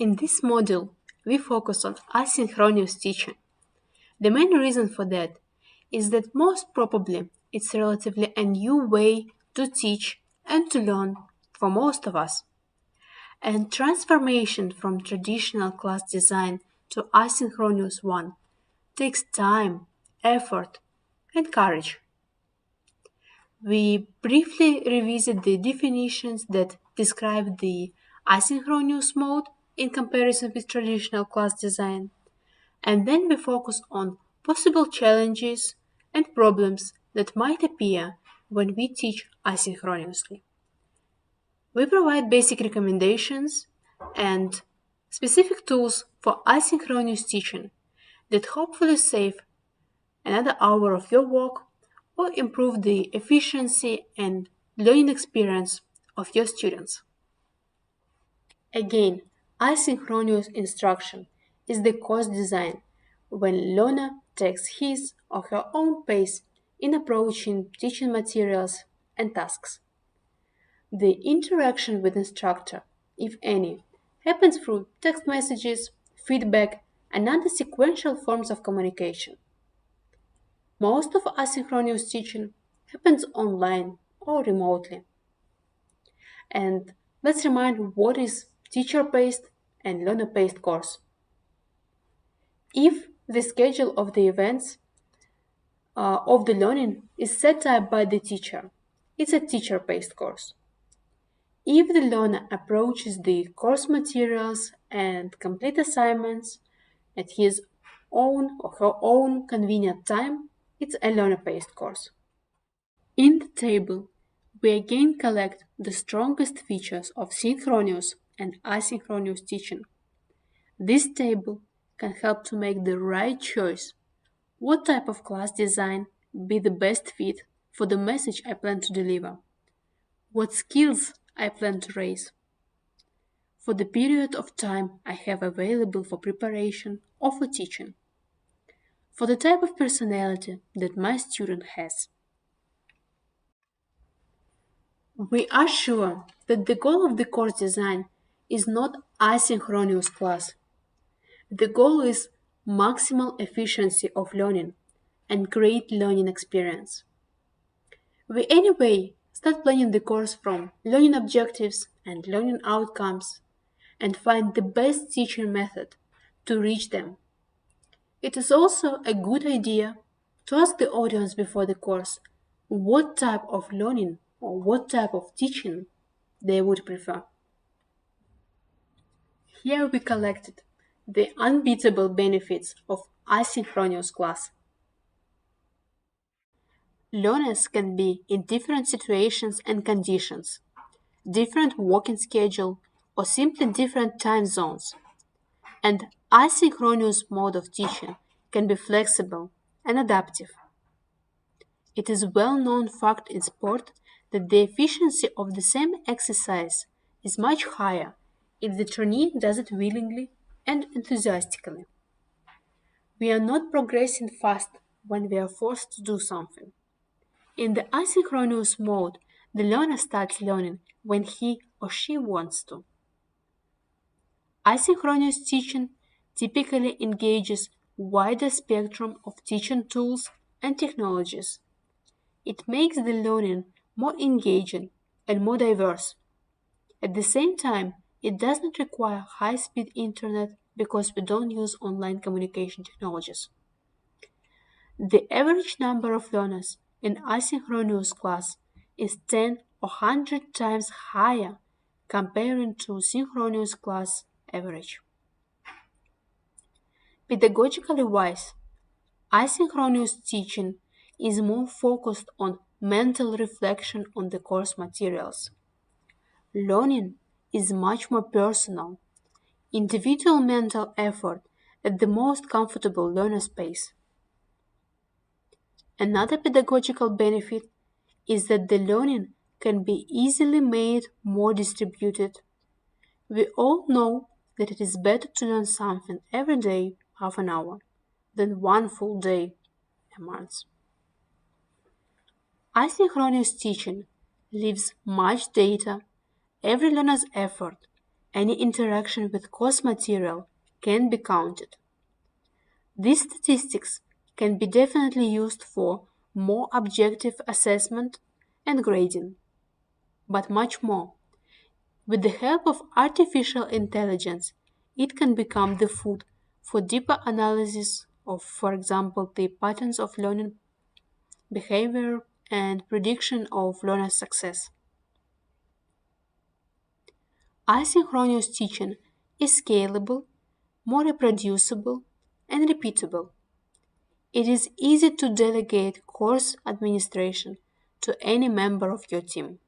In this module, we focus on asynchronous teaching. The main reason for that is that most probably it's relatively a new way to teach and to learn for most of us. And transformation from traditional class design to asynchronous one takes time, effort, and courage. We briefly revisit the definitions that describe the asynchronous mode in comparison with traditional class design, and then we focus on possible challenges and problems that might appear when we teach asynchronously. We provide basic recommendations and specific tools for asynchronous teaching that hopefully save another hour of your work or improve the efficiency and learning experience of your students. Again, asynchronous instruction is the course design when learner takes his or her own pace in approaching teaching materials and tasks. The interaction with instructor, if any, happens through text messages, feedback, and other sequential forms of communication. Most of asynchronous teaching happens online or remotely. And let's remind what is teacher-paced and learner-paced course. If the schedule of the events of the learning is set up by the teacher, it's a teacher-paced course. If the learner approaches the course materials and complete assignments at his own or her own convenient time, it's a learner-paced course. In the table, we again collect the strongest features of synchronous and asynchronous teaching. This table can help to make the right choice. What type of class design be the best fit for the message I plan to deliver? What skills I plan to raise? For the period of time I have available for preparation or for teaching? For the type of personality that my student has? We are sure that the goal of the course design is not asynchronous class. The goal is maximal efficiency of learning and great learning experience. We anyway start planning the course from learning objectives and learning outcomes and find the best teaching method to reach them. It is also a good idea to ask the audience before the course what type of learning or what type of teaching they would prefer. Here we collected the unbeatable benefits of asynchronous class. Learners can be in different situations and conditions, different working schedule, or simply different time zones. And asynchronous mode of teaching can be flexible and adaptive. It is a well-known fact in sport that the efficiency of the same exercise is much higher if the trainee does it willingly and enthusiastically. We are not progressing fast when we are forced to do something. In the asynchronous mode, the learner starts learning when he or she wants to. Asynchronous teaching typically engages wider spectrum of teaching tools and technologies. It makes the learning more engaging and more diverse. At the same time, it does not require high-speed internet because we don't use online communication technologies. The average number of learners in asynchronous class is 10 or 100 times higher comparing to synchronous class average. Pedagogically wise, asynchronous teaching is more focused on mental reflection on the course materials. Learning is much more personal, individual mental effort at the most comfortable learner space. Another pedagogical benefit is that the learning can be easily made more distributed. We all know that it is better to learn something every day, half an hour, than one full day, a month. Asynchronous teaching leaves much data, every learner's effort, Any interaction with course material can be counted. These statistics can be definitely used for more objective assessment and grading, but much more. With the help of artificial intelligence, it can become the food for deeper analysis of, for example, the patterns of learning behavior and prediction of learner success. Asynchronous teaching is scalable, more reproducible, and repeatable. It is easy to delegate course administration to any member of your team.